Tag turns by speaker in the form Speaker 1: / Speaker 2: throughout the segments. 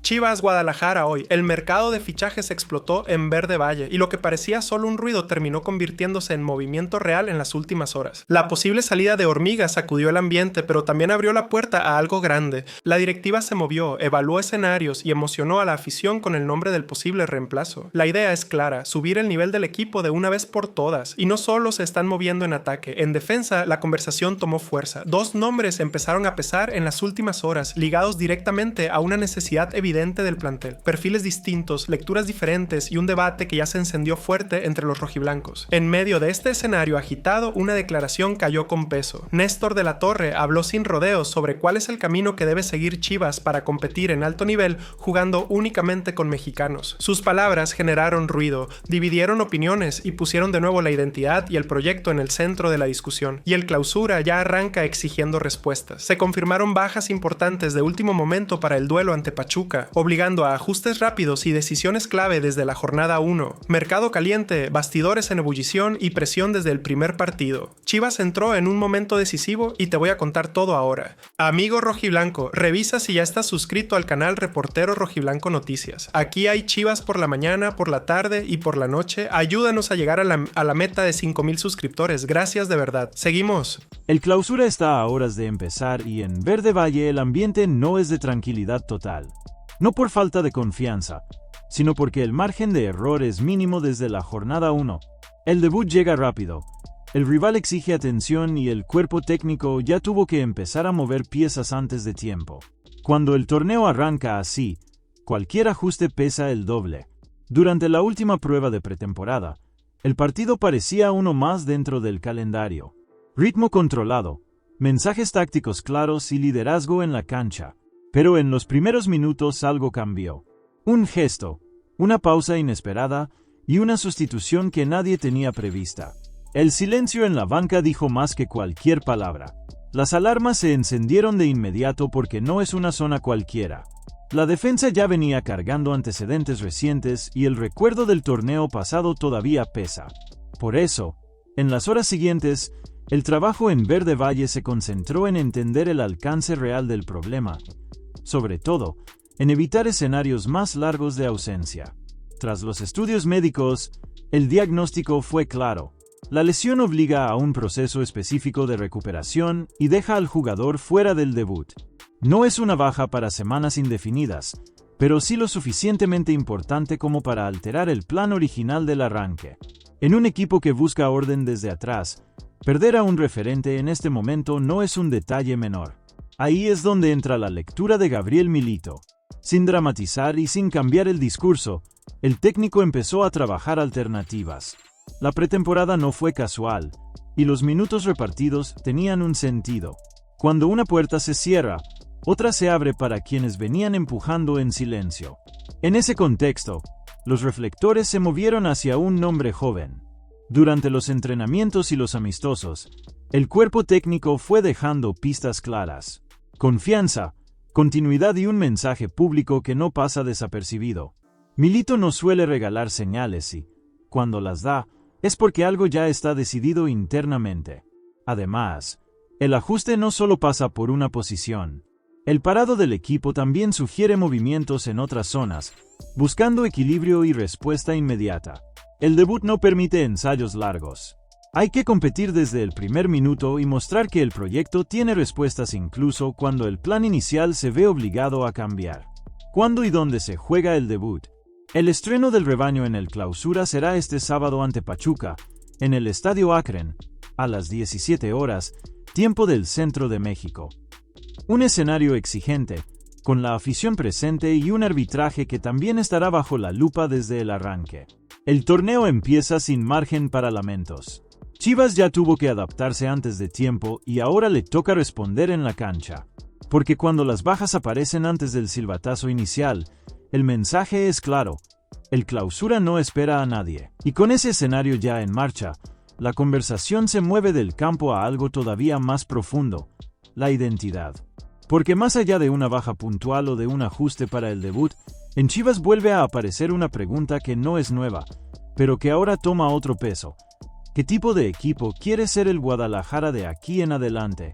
Speaker 1: Chivas Guadalajara hoy. El mercado de fichajes explotó en Verde Valle y lo que parecía solo un ruido terminó convirtiéndose en movimiento real en las últimas horas. La posible salida de Hormiga sacudió el ambiente, pero también abrió la puerta a algo grande. La directiva se movió, evaluó escenarios y emocionó a la afición con el nombre del posible reemplazo. La idea es clara, subir el nivel del equipo de una vez por todas, y no solo se están moviendo en ataque, en defensa la conversación tomó fuerza. Dos nombres empezaron a pesar en las últimas horas, ligados directamente a una necesidad evidente del plantel. Perfiles distintos, lecturas diferentes y un debate que ya se encendió fuerte entre los rojiblancos. En medio de este escenario agitado, una declaración cayó con peso. Néstor de la Torre habló sin rodeos sobre cuál es el camino que debe seguir Chivas para competir en alto nivel jugando únicamente con mexicanos. Sus palabras generaron ruido, dividieron opiniones y pusieron de nuevo la identidad y el proyecto en el centro de la discusión. Y el clausura ya arranca exigiendo respuestas. Se confirmaron bajas importantes de último momento para el duelo ante Pachuca, obligando a ajustes rápidos y decisiones clave desde la jornada 1. Mercado caliente, bastidores en ebullición y presión desde el primer partido. Chivas entró en un momento decisivo y te voy a contar todo ahora. Amigo rojiblanco, revisa si ya estás suscrito al canal Reportero Rojiblanco Noticias. Aquí hay Chivas por la mañana, por la tarde y por la noche. Ayúdanos a llegar a la meta de 5,000 suscriptores. Gracias de verdad. Seguimos.
Speaker 2: El clausura está a horas de empezar y en Verde Valle el ambiente no es de tranquilidad total. No por falta de confianza, sino porque el margen de error es mínimo desde la jornada 1. El debut llega rápido, el rival exige atención y el cuerpo técnico ya tuvo que empezar a mover piezas antes de tiempo. Cuando el torneo arranca así, cualquier ajuste pesa el doble. Durante la última prueba de pretemporada, el partido parecía uno más dentro del calendario. Ritmo controlado, mensajes tácticos claros y liderazgo en la cancha. Pero en los primeros minutos algo cambió. Un gesto, una pausa inesperada y una sustitución que nadie tenía prevista. El silencio en la banca dijo más que cualquier palabra. Las alarmas se encendieron de inmediato porque no es una zona cualquiera. La defensa ya venía cargando antecedentes recientes y el recuerdo del torneo pasado todavía pesa. Por eso, en las horas siguientes, el trabajo en Verde Valle se concentró en entender el alcance real del problema. Sobre todo, en evitar escenarios más largos de ausencia. Tras los estudios médicos, el diagnóstico fue claro. La lesión obliga a un proceso específico de recuperación y deja al jugador fuera del debut. No es una baja para semanas indefinidas, pero sí lo suficientemente importante como para alterar el plan original del arranque. En un equipo que busca orden desde atrás, perder a un referente en este momento no es un detalle menor. Ahí es donde entra la lectura de Gabriel Milito. Sin dramatizar y sin cambiar el discurso, el técnico empezó a trabajar alternativas. La pretemporada no fue casual, y los minutos repartidos tenían un sentido. Cuando una puerta se cierra, otra se abre para quienes venían empujando en silencio. En ese contexto, los reflectores se movieron hacia un nombre joven. Durante los entrenamientos y los amistosos, el cuerpo técnico fue dejando pistas claras. Confianza, continuidad y un mensaje público que no pasa desapercibido. Milito no suele regalar señales y, cuando las da, es porque algo ya está decidido internamente. Además, el ajuste no solo pasa por una posición. El parado del equipo también sugiere movimientos en otras zonas, buscando equilibrio y respuesta inmediata. El debut no permite ensayos largos. Hay que competir desde el primer minuto y mostrar que el proyecto tiene respuestas incluso cuando el plan inicial se ve obligado a cambiar. ¿Cuándo y dónde se juega el debut? El estreno del rebaño en el clausura será este sábado ante Pachuca, en el Estadio Akron, a las 17 horas, tiempo del centro de México. Un escenario exigente, con la afición presente y un arbitraje que también estará bajo la lupa desde el arranque. El torneo empieza sin margen para lamentos. Chivas ya tuvo que adaptarse antes de tiempo y ahora le toca responder en la cancha. Porque cuando las bajas aparecen antes del silbatazo inicial, el mensaje es claro. El clausura no espera a nadie. Y con ese escenario ya en marcha, la conversación se mueve del campo a algo todavía más profundo, la identidad. Porque más allá de una baja puntual o de un ajuste para el debut, en Chivas vuelve a aparecer una pregunta que no es nueva, pero que ahora toma otro peso. ¿Qué tipo de equipo quiere ser el Guadalajara de aquí en adelante?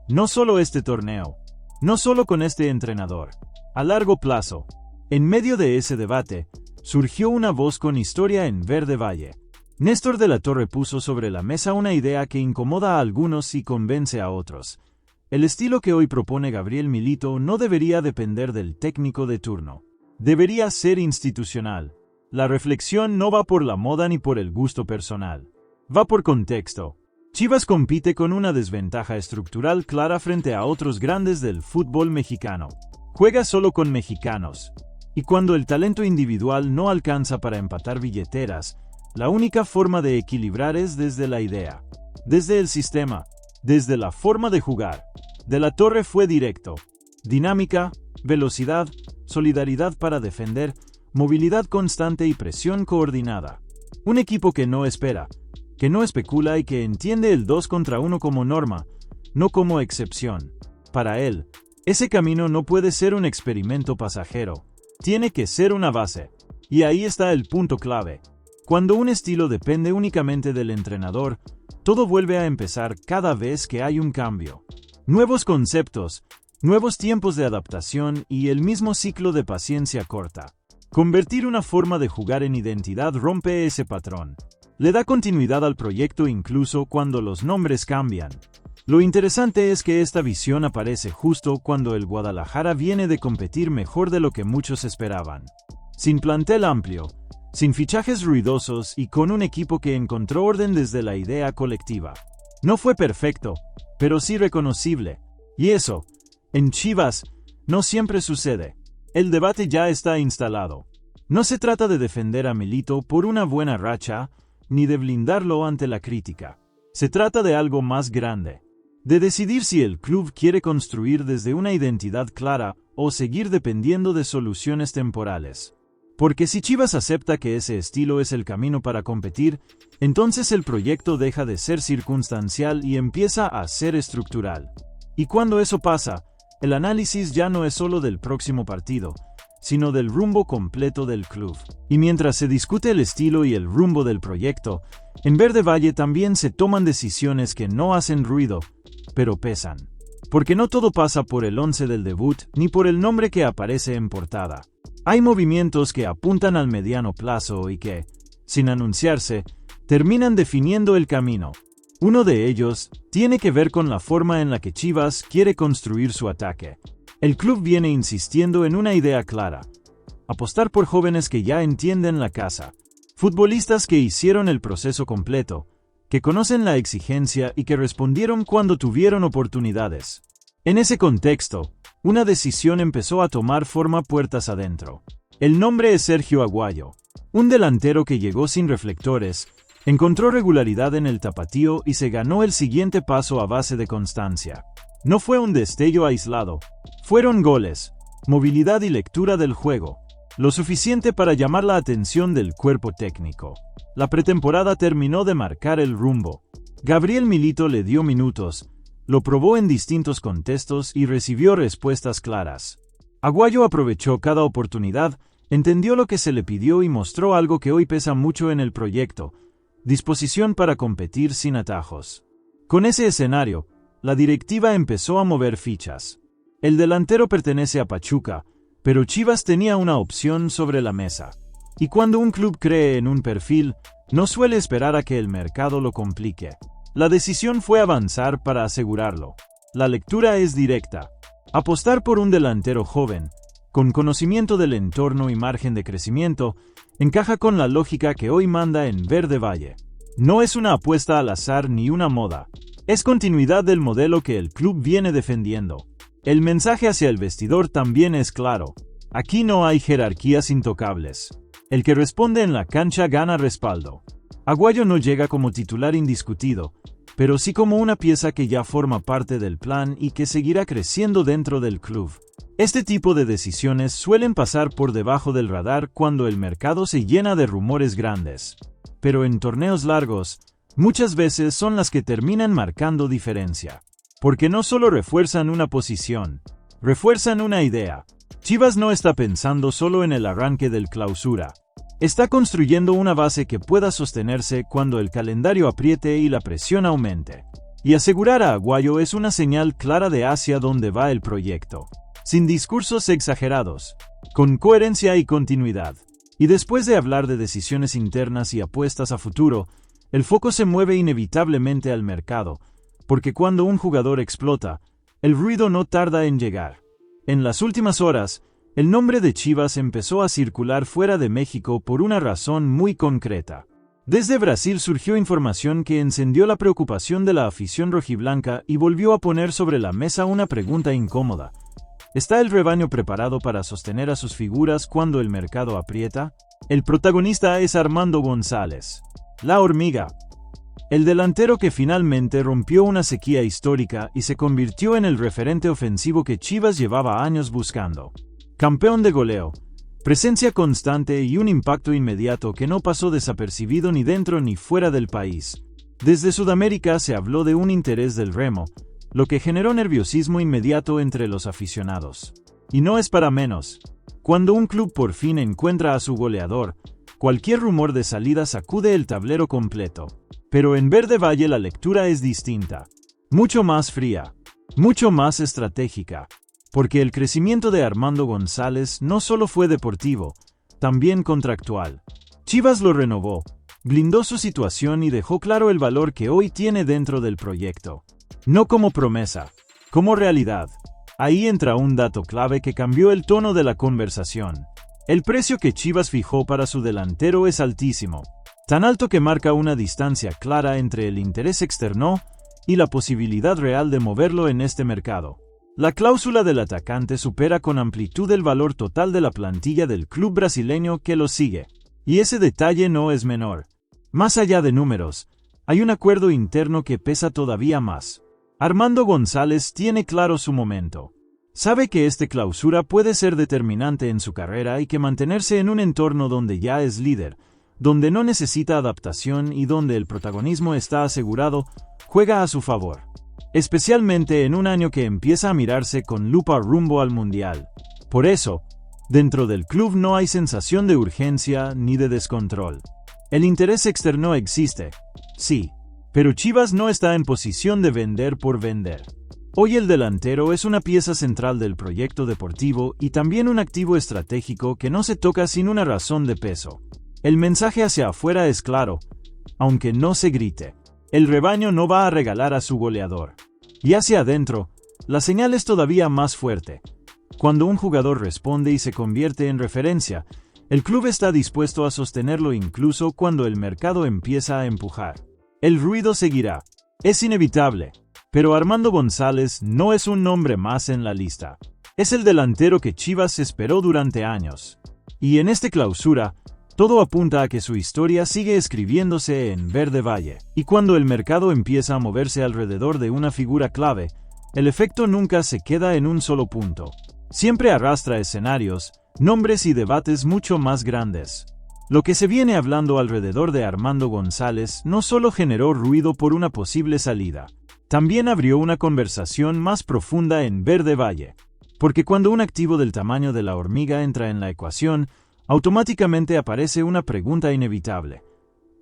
Speaker 2: No solo este torneo, no solo con este entrenador. A largo plazo, En medio de ese debate, surgió una voz con historia en Verde Valle. Néstor de la Torre puso sobre la mesa una idea que incomoda a algunos y convence a otros. El estilo que hoy propone Gabriel Milito no debería depender del técnico de turno. Debería ser institucional. La reflexión no va por la moda ni por el gusto personal. Va por contexto. Chivas compite con una desventaja estructural clara frente a otros grandes del fútbol mexicano. Juega solo con mexicanos. Y cuando el talento individual no alcanza para empatar billeteras, la única forma de equilibrar es desde la idea, desde el sistema, desde la forma de jugar. De la Torre fue directo. Dinámica, velocidad, solidaridad para defender, movilidad constante y presión coordinada. Un equipo que no espera, que no especula y que entiende el 2 contra 1 como norma, no como excepción. Para él, ese camino no puede ser un experimento pasajero, tiene que ser una base. Y ahí está el punto clave. Cuando un estilo depende únicamente del entrenador, todo vuelve a empezar cada vez que hay un cambio. Nuevos conceptos, nuevos tiempos de adaptación y el mismo ciclo de paciencia corta. Convertir una forma de jugar en identidad rompe ese patrón. Le da continuidad al proyecto incluso cuando los nombres cambian. Lo interesante es que esta visión aparece justo cuando el Guadalajara viene de competir mejor de lo que muchos esperaban. Sin plantel amplio, sin fichajes ruidosos y con un equipo que encontró orden desde la idea colectiva. No fue perfecto, pero sí reconocible. Y eso, en Chivas, no siempre sucede. El debate ya está instalado. No se trata de defender a Milito por una buena racha, ni de blindarlo ante la crítica. Se trata de algo más grande. De decidir si el club quiere construir desde una identidad clara o seguir dependiendo de soluciones temporales. Porque si Chivas acepta que ese estilo es el camino para competir, entonces el proyecto deja de ser circunstancial y empieza a ser estructural. Y cuando eso pasa, el análisis ya no es solo del próximo partido, sino del rumbo completo del club. Y mientras se discute el estilo y el rumbo del proyecto, en Verde Valle también se toman decisiones que no hacen ruido, pero pesan. Porque no todo pasa por el 11 del debut ni por el nombre que aparece en portada. Hay movimientos que apuntan al mediano plazo y que, sin anunciarse, terminan definiendo el camino. Uno de ellos tiene que ver con la forma en la que Chivas quiere construir su ataque. El club viene insistiendo en una idea clara: apostar por jóvenes que ya entienden la casa, futbolistas que hicieron el proceso completo, que conocen la exigencia y que respondieron cuando tuvieron oportunidades. En ese contexto, una decisión empezó a tomar forma puertas adentro. El nombre es Sergio Aguayo, un delantero que llegó sin reflectores, encontró regularidad en el tapatío y se ganó el siguiente paso a base de constancia. No fue un destello aislado, fueron goles, movilidad y lectura del juego, lo suficiente para llamar la atención del cuerpo técnico. La pretemporada terminó de marcar el rumbo. Gabriel Milito le dio minutos, lo probó en distintos contextos y recibió respuestas claras. Aguayo aprovechó cada oportunidad, entendió lo que se le pidió y mostró algo que hoy pesa mucho en el proyecto: disposición para competir sin atajos. Con ese escenario, la directiva empezó a mover fichas. El delantero pertenece a Pachuca, pero Chivas tenía una opción sobre la mesa. Y cuando un club cree en un perfil, no suele esperar a que el mercado lo complique. La decisión fue avanzar para asegurarlo. La lectura es directa. Apostar por un delantero joven, con conocimiento del entorno y margen de crecimiento, encaja con la lógica que hoy manda en Verde Valle. No es una apuesta al azar ni una moda. Es continuidad del modelo que el club viene defendiendo. El mensaje hacia el vestidor también es claro. Aquí no hay jerarquías intocables. El que responde en la cancha gana respaldo. Aguayo no llega como titular indiscutido, pero sí como una pieza que ya forma parte del plan y que seguirá creciendo dentro del club. Este tipo de decisiones suelen pasar por debajo del radar cuando el mercado se llena de rumores grandes. Pero en torneos largos, muchas veces son las que terminan marcando diferencia. Porque no solo refuerzan una posición, refuerzan una idea. Chivas no está pensando solo en el arranque del Clausura. Está construyendo una base que pueda sostenerse cuando el calendario apriete y la presión aumente. Y asegurar a Aguayo es una señal clara de hacia dónde va el proyecto. Sin discursos exagerados, con coherencia y continuidad. Y después de hablar de decisiones internas y apuestas a futuro, el foco se mueve inevitablemente al mercado, porque cuando un jugador explota, el ruido no tarda en llegar. En las últimas horas, el nombre de Chivas empezó a circular fuera de México por una razón muy concreta. Desde Brasil surgió información que encendió la preocupación de la afición rojiblanca y volvió a poner sobre la mesa una pregunta incómoda. ¿Está el rebaño preparado para sostener a sus figuras cuando el mercado aprieta? El protagonista es Armando González, la hormiga. El delantero que finalmente rompió una sequía histórica y se convirtió en el referente ofensivo que Chivas llevaba años buscando. Campeón de goleo, presencia constante y un impacto inmediato que no pasó desapercibido ni dentro ni fuera del país. Desde Sudamérica se habló de un interés del remo, lo que generó nerviosismo inmediato entre los aficionados. Y no es para menos. Cuando un club por fin encuentra a su goleador, cualquier rumor de salida sacude el tablero completo. Pero en Verde Valle la lectura es distinta. Mucho más fría. Mucho más estratégica. Porque el crecimiento de Armando González no solo fue deportivo, también contractual. Chivas lo renovó, blindó su situación y dejó claro el valor que hoy tiene dentro del proyecto. No como promesa, como realidad. Ahí entra un dato clave que cambió el tono de la conversación. El precio que Chivas fijó para su delantero es altísimo, tan alto que marca una distancia clara entre el interés externo y la posibilidad real de moverlo en este mercado. La cláusula del atacante supera con amplitud el valor total de la plantilla del club brasileño que lo sigue. Y ese detalle no es menor. Más allá de números, hay un acuerdo interno que pesa todavía más. Armando González tiene claro su momento. Sabe que esta clausura puede ser determinante en su carrera y que mantenerse en un entorno donde ya es líder, donde no necesita adaptación y donde el protagonismo está asegurado, juega a su favor. Especialmente en un año que empieza a mirarse con lupa rumbo al Mundial. Por eso, dentro del club no hay sensación de urgencia ni de descontrol. El interés externo existe, sí, pero Chivas no está en posición de vender por vender. Hoy el delantero es una pieza central del proyecto deportivo y también un activo estratégico que no se toca sin una razón de peso. El mensaje hacia afuera es claro, aunque no se grite. El rebaño no va a regalar a su goleador. Y hacia adentro, la señal es todavía más fuerte. Cuando un jugador responde y se convierte en referencia, el club está dispuesto a sostenerlo incluso cuando el mercado empieza a empujar. El ruido seguirá. Es inevitable. Pero Armando González no es un nombre más en la lista. Es el delantero que Chivas esperó durante años. Y en esta clausura, todo apunta a que su historia sigue escribiéndose en Verde Valle. Y cuando el mercado empieza a moverse alrededor de una figura clave, el efecto nunca se queda en un solo punto. Siempre arrastra escenarios, nombres y debates mucho más grandes. Lo que se viene hablando alrededor de Armando González no solo generó ruido por una posible salida, también abrió una conversación más profunda en Verde Valle. Porque cuando un activo del tamaño de la hormiga entra en la ecuación, automáticamente aparece una pregunta inevitable.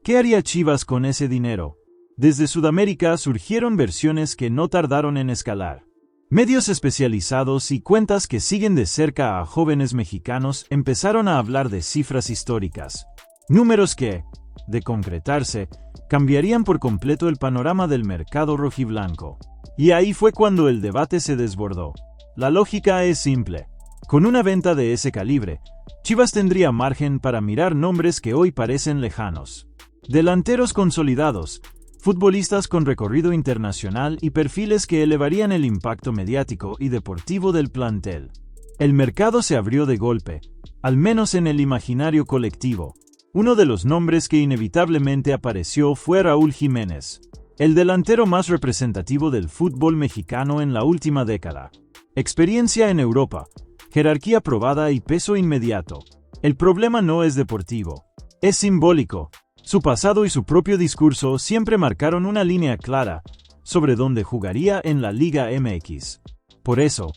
Speaker 2: ¿Qué haría Chivas con ese dinero? Desde Sudamérica surgieron versiones que no tardaron en escalar. Medios especializados y cuentas que siguen de cerca a jóvenes mexicanos empezaron a hablar de cifras históricas. Números que, de concretarse, cambiarían por completo el panorama del mercado rojiblanco. Y ahí fue cuando el debate se desbordó. La lógica es simple. Con una venta de ese calibre, Chivas tendría margen para mirar nombres que hoy parecen lejanos. Delanteros consolidados, futbolistas con recorrido internacional y perfiles que elevarían el impacto mediático y deportivo del plantel. El mercado se abrió de golpe, al menos en el imaginario colectivo. Uno de los nombres que inevitablemente apareció fue Raúl Jiménez, el delantero más representativo del fútbol mexicano en la última década. Experiencia en Europa, jerarquía probada y peso inmediato. El problema no es deportivo, es simbólico. Su pasado y su propio discurso siempre marcaron una línea clara sobre dónde jugaría en la Liga MX. Por eso,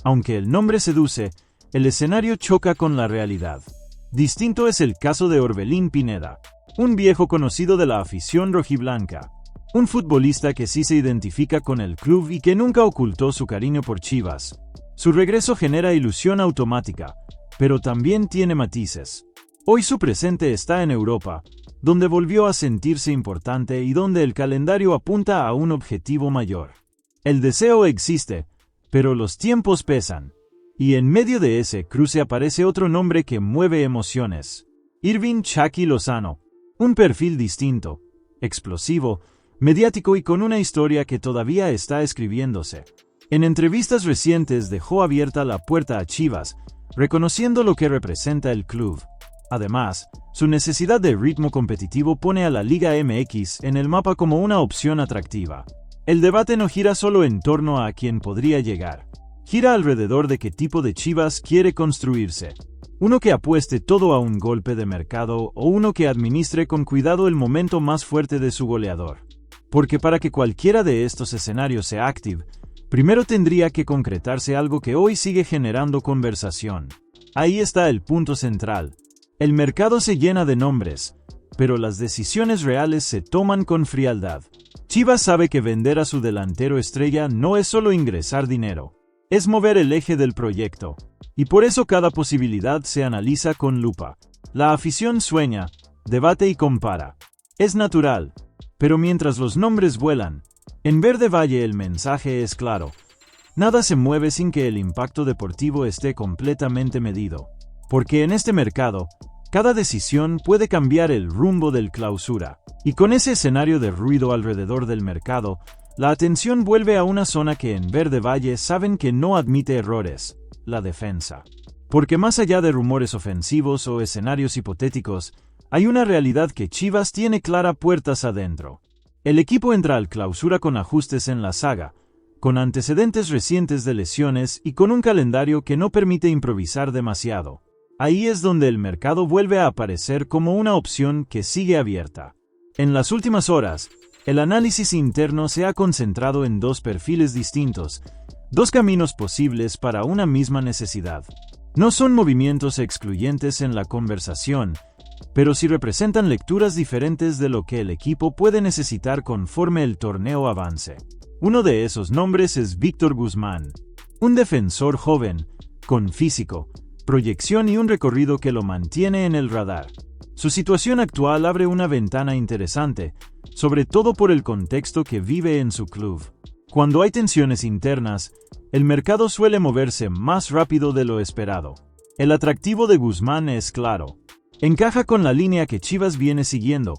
Speaker 2: aunque el nombre seduce, el escenario choca con la realidad. Distinto es el caso de Orbelín Pineda, un viejo conocido de la afición rojiblanca. Un futbolista que sí se identifica con el club y que nunca ocultó su cariño por Chivas. Su regreso genera ilusión automática, pero también tiene matices. Hoy su presente está en Europa, donde volvió a sentirse importante y donde el calendario apunta a un objetivo mayor. El deseo existe, pero los tiempos pesan. Y en medio de ese cruce aparece otro nombre que mueve emociones. Irving Chucky Lozano. Un perfil distinto, explosivo, mediático y con una historia que todavía está escribiéndose. En entrevistas recientes dejó abierta la puerta a Chivas, reconociendo lo que representa el club. Además, su necesidad de ritmo competitivo pone a la Liga MX en el mapa como una opción atractiva. El debate no gira solo en torno a quién podría llegar. Gira alrededor de qué tipo de Chivas quiere construirse. Uno que apueste todo a un golpe de mercado o uno que administre con cuidado el momento más fuerte de su goleador. Porque para que cualquiera de estos escenarios sea active, primero tendría que concretarse algo que hoy sigue generando conversación. Ahí está el punto central. El mercado se llena de nombres, pero las decisiones reales se toman con frialdad. Chivas sabe que vender a su delantero estrella no es solo ingresar dinero, es mover el eje del proyecto, y por eso cada posibilidad se analiza con lupa. La afición sueña, debate y compara. Es natural, pero mientras los nombres vuelan, en Verde Valle el mensaje es claro. Nada se mueve sin que el impacto deportivo esté completamente medido. Porque en este mercado, cada decisión puede cambiar el rumbo del Clausura. Y con ese escenario de ruido alrededor del mercado, la atención vuelve a una zona que en Verde Valle saben que no admite errores: la defensa. Porque más allá de rumores ofensivos o escenarios hipotéticos, hay una realidad que Chivas tiene clara puertas adentro. El equipo entra al Clausura con ajustes en la saga, con antecedentes recientes de lesiones y con un calendario que no permite improvisar demasiado. Ahí es donde el mercado vuelve a aparecer como una opción que sigue abierta. En las últimas horas, el análisis interno se ha concentrado en dos perfiles distintos, dos caminos posibles para una misma necesidad. No son movimientos excluyentes en la conversación, pero sí representan lecturas diferentes de lo que el equipo puede necesitar conforme el torneo avance. Uno de esos nombres es Víctor Guzmán, un defensor joven, con físico, proyección y un recorrido que lo mantiene en el radar. Su situación actual abre una ventana interesante, sobre todo por el contexto que vive en su club. Cuando hay tensiones internas, el mercado suele moverse más rápido de lo esperado. El atractivo de Guzmán es claro. Encaja con la línea que Chivas viene siguiendo.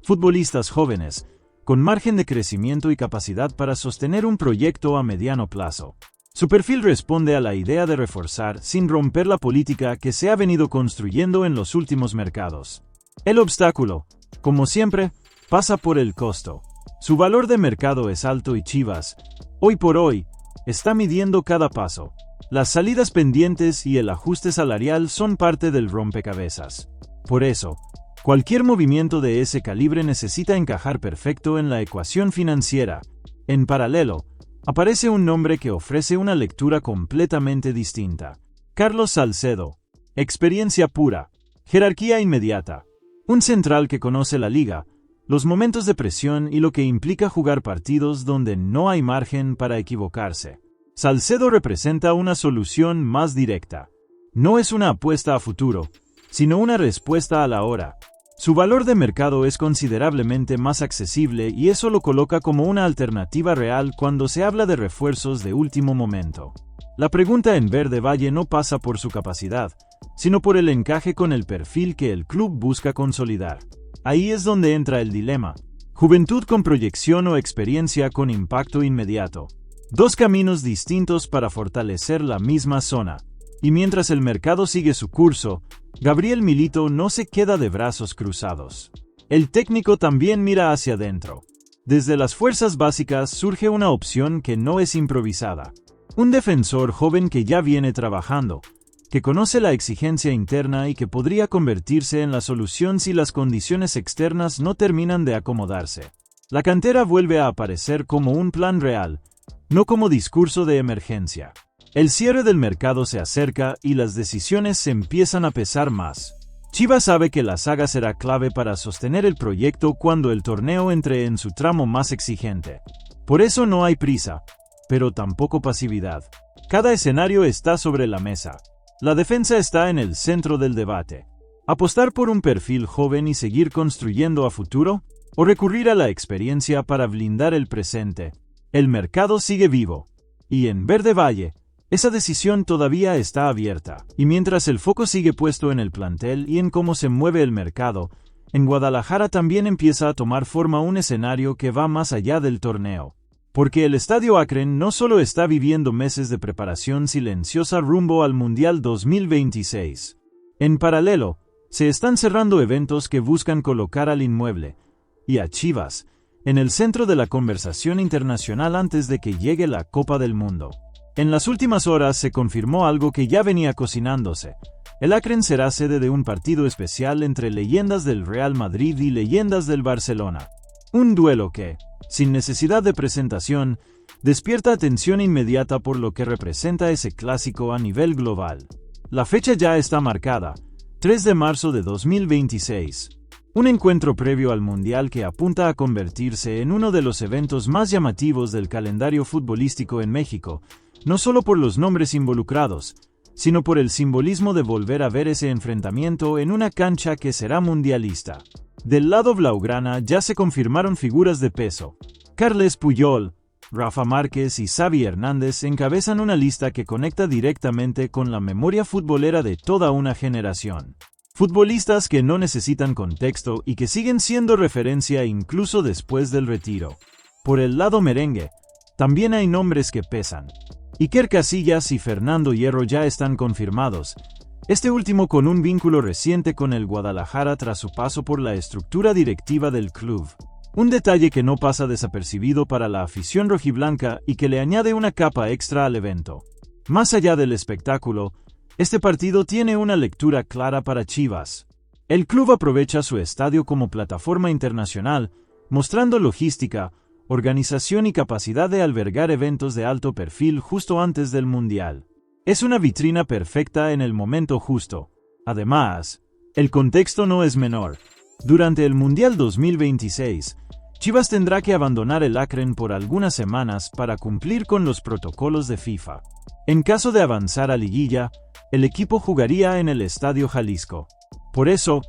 Speaker 2: Futbolistas jóvenes, con margen de crecimiento y capacidad para sostener un proyecto a mediano plazo. Su perfil responde a la idea de reforzar sin romper la política que se ha venido construyendo en los últimos mercados. El obstáculo, como siempre, pasa por el costo. Su valor de mercado es alto y Chivas, hoy por hoy, está midiendo cada paso. Las salidas pendientes y el ajuste salarial son parte del rompecabezas. Por eso, cualquier movimiento de ese calibre necesita encajar perfecto en la ecuación financiera. En paralelo, aparece un nombre que ofrece una lectura completamente distinta. Carlos Salcedo. Experiencia pura. Jerarquía inmediata. Un central que conoce la liga, los momentos de presión y lo que implica jugar partidos donde no hay margen para equivocarse. Salcedo representa una solución más directa. No es una apuesta a futuro, sino una respuesta a la hora. Su valor de mercado es considerablemente más accesible y eso lo coloca como una alternativa real cuando se habla de refuerzos de último momento. La pregunta en Verde Valle no pasa por su capacidad, sino por el encaje con el perfil que el club busca consolidar. Ahí es donde entra el dilema. Juventud con proyección o experiencia con impacto inmediato. Dos caminos distintos para fortalecer la misma zona. Y mientras el mercado sigue su curso, Gabriel Milito no se queda de brazos cruzados. El técnico también mira hacia adentro. Desde las fuerzas básicas surge una opción que no es improvisada. Un defensor joven que ya viene trabajando, que conoce la exigencia interna y que podría convertirse en la solución si las condiciones externas no terminan de acomodarse. La cantera vuelve a aparecer como un plan real, no como discurso de emergencia. El cierre del mercado se acerca y las decisiones se empiezan a pesar más. Chivas sabe que la saga será clave para sostener el proyecto cuando el torneo entre en su tramo más exigente. Por eso no hay prisa, pero tampoco pasividad. Cada escenario está sobre la mesa. La defensa está en el centro del debate. ¿Apostar por un perfil joven y seguir construyendo a futuro? ¿O recurrir a la experiencia para blindar el presente? El mercado sigue vivo. Y en Verde Valle, esa decisión todavía está abierta. Y mientras el foco sigue puesto en el plantel y en cómo se mueve el mercado, en Guadalajara también empieza a tomar forma un escenario que va más allá del torneo. Porque el Estadio Akron no solo está viviendo meses de preparación silenciosa rumbo al Mundial 2026. En paralelo, se están cerrando eventos que buscan colocar al inmueble, y a Chivas, en el centro de la conversación internacional antes de que llegue la Copa del Mundo. En las últimas horas se confirmó algo que ya venía cocinándose. El Akron será sede de un partido especial entre leyendas del Real Madrid y leyendas del Barcelona. Un duelo que, sin necesidad de presentación, despierta atención inmediata por lo que representa ese clásico a nivel global. La fecha ya está marcada, 3 de marzo de 2026. Un encuentro previo al Mundial que apunta a convertirse en uno de los eventos más llamativos del calendario futbolístico en México, no solo por los nombres involucrados, sino por el simbolismo de volver a ver ese enfrentamiento en una cancha que será mundialista. Del lado blaugrana ya se confirmaron figuras de peso. Carles Puyol, Rafa Márquez y Xavi Hernández encabezan una lista que conecta directamente con la memoria futbolera de toda una generación. Futbolistas que no necesitan contexto y que siguen siendo referencia incluso después del retiro. Por el lado merengue, también hay nombres que pesan. Iker Casillas y Fernando Hierro ya están confirmados, este último con un vínculo reciente con el Guadalajara tras su paso por la estructura directiva del club. Un detalle que no pasa desapercibido para la afición rojiblanca y que le añade una capa extra al evento. Más allá del espectáculo, este partido tiene una lectura clara para Chivas. El club aprovecha su estadio como plataforma internacional, mostrando logística, organización y capacidad de albergar eventos de alto perfil justo antes del Mundial. Es una vitrina perfecta en el momento justo. Además, el contexto no es menor. Durante el Mundial 2026, Chivas tendrá que abandonar el Akron por algunas semanas para cumplir con los protocolos de FIFA. En caso de avanzar a liguilla, el equipo jugaría en el Estadio Jalisco. Por eso,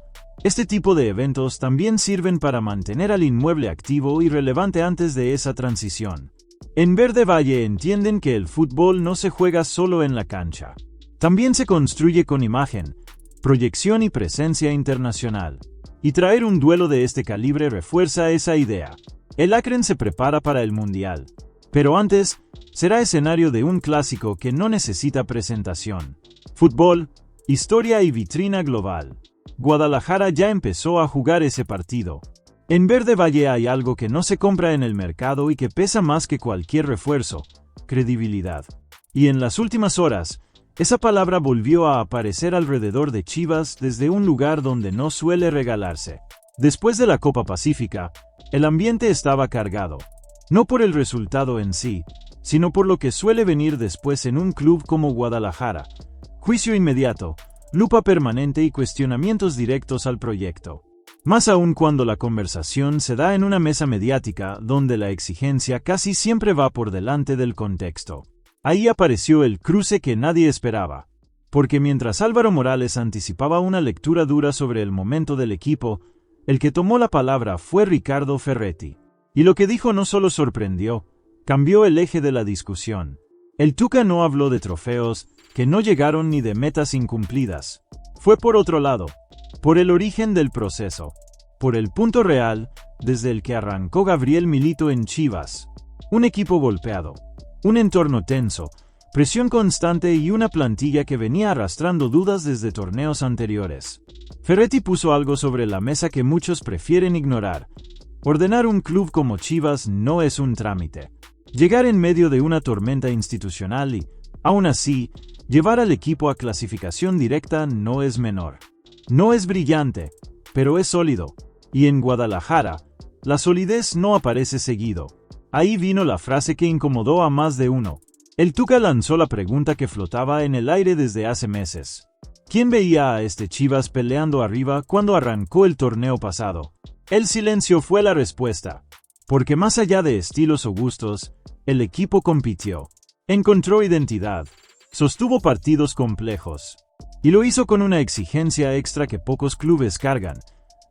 Speaker 2: este tipo de eventos también sirven para mantener al inmueble activo y relevante antes de esa transición. En Verde Valle entienden que el fútbol no se juega solo en la cancha. También se construye con imagen, proyección y presencia internacional. Y traer un duelo de este calibre refuerza esa idea. El Akron se prepara para el Mundial. Pero antes, será escenario de un clásico que no necesita presentación. Fútbol, historia y vitrina global. Guadalajara ya empezó a jugar ese partido. En Verde Valle hay algo que no se compra en el mercado y que pesa más que cualquier refuerzo: credibilidad. Y en las últimas horas, esa palabra volvió a aparecer alrededor de Chivas desde un lugar donde no suele regalarse. Después de la Copa Pacífica, el ambiente estaba cargado. No por el resultado en sí, sino por lo que suele venir después en un club como Guadalajara. Juicio inmediato, lupa permanente y cuestionamientos directos al proyecto. Más aún cuando la conversación se da en una mesa mediática donde la exigencia casi siempre va por delante del contexto. Ahí apareció el cruce que nadie esperaba. Porque mientras Álvaro Morales anticipaba una lectura dura sobre el momento del equipo, el que tomó la palabra fue Ricardo Ferretti. Y lo que dijo no solo sorprendió, cambió el eje de la discusión. El Tuca no habló de trofeos, que no llegaron ni de metas incumplidas. Fue por otro lado, por el origen del proceso, por el punto real desde el que arrancó Gabriel Milito en Chivas. Un equipo golpeado, un entorno tenso, presión constante y una plantilla que venía arrastrando dudas desde torneos anteriores. Ferretti puso algo sobre la mesa que muchos prefieren ignorar. Ordenar un club como Chivas no es un trámite. Llegar en medio de una tormenta institucional y, aún así, llevar al equipo a clasificación directa no es menor. No es brillante, pero es sólido. Y en Guadalajara, la solidez no aparece seguido. Ahí vino la frase que incomodó a más de uno. El Tuca lanzó la pregunta que flotaba en el aire desde hace meses. ¿Quién veía a este Chivas peleando arriba cuando arrancó el torneo pasado? El silencio fue la respuesta. Porque más allá de estilos o gustos, el equipo compitió. Encontró identidad. Sostuvo partidos complejos. Y lo hizo con una exigencia extra que pocos clubes cargan: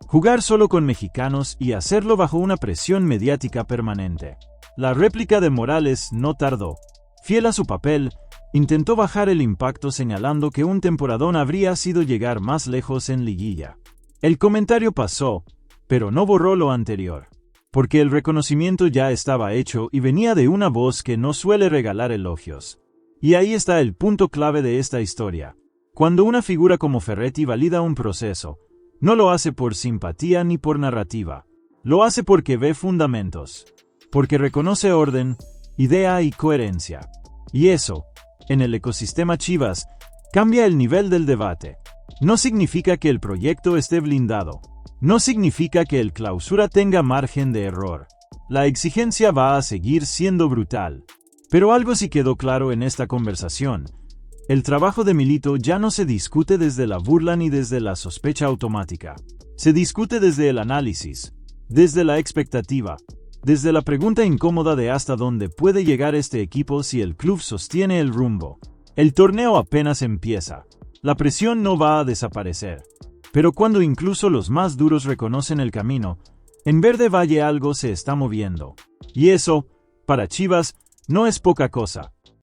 Speaker 2: jugar solo con mexicanos y hacerlo bajo una presión mediática permanente. La réplica de Morales no tardó. Fiel a su papel, intentó bajar el impacto señalando que un temporadón habría sido llegar más lejos en liguilla. El comentario pasó, pero no borró lo anterior, porque el reconocimiento ya estaba hecho y venía de una voz que no suele regalar elogios. Y ahí está el punto clave de esta historia. Cuando una figura como Ferretti valida un proceso, no lo hace por simpatía ni por narrativa. Lo hace porque ve fundamentos, porque reconoce orden, idea y coherencia. Y eso, en el ecosistema Chivas, cambia el nivel del debate. No significa que el proyecto esté blindado. No significa que el clausura tenga margen de error. La exigencia va a seguir siendo brutal. Pero algo sí quedó claro en esta conversación. El trabajo de Milito ya no se discute desde la burla ni desde la sospecha automática. Se discute desde el análisis, desde la expectativa, desde la pregunta incómoda de hasta dónde puede llegar este equipo si el club sostiene el rumbo. El torneo apenas empieza. La presión no va a desaparecer. Pero cuando incluso los más duros reconocen el camino, en Verde Valle algo se está moviendo. Y eso, para Chivas, no es poca cosa.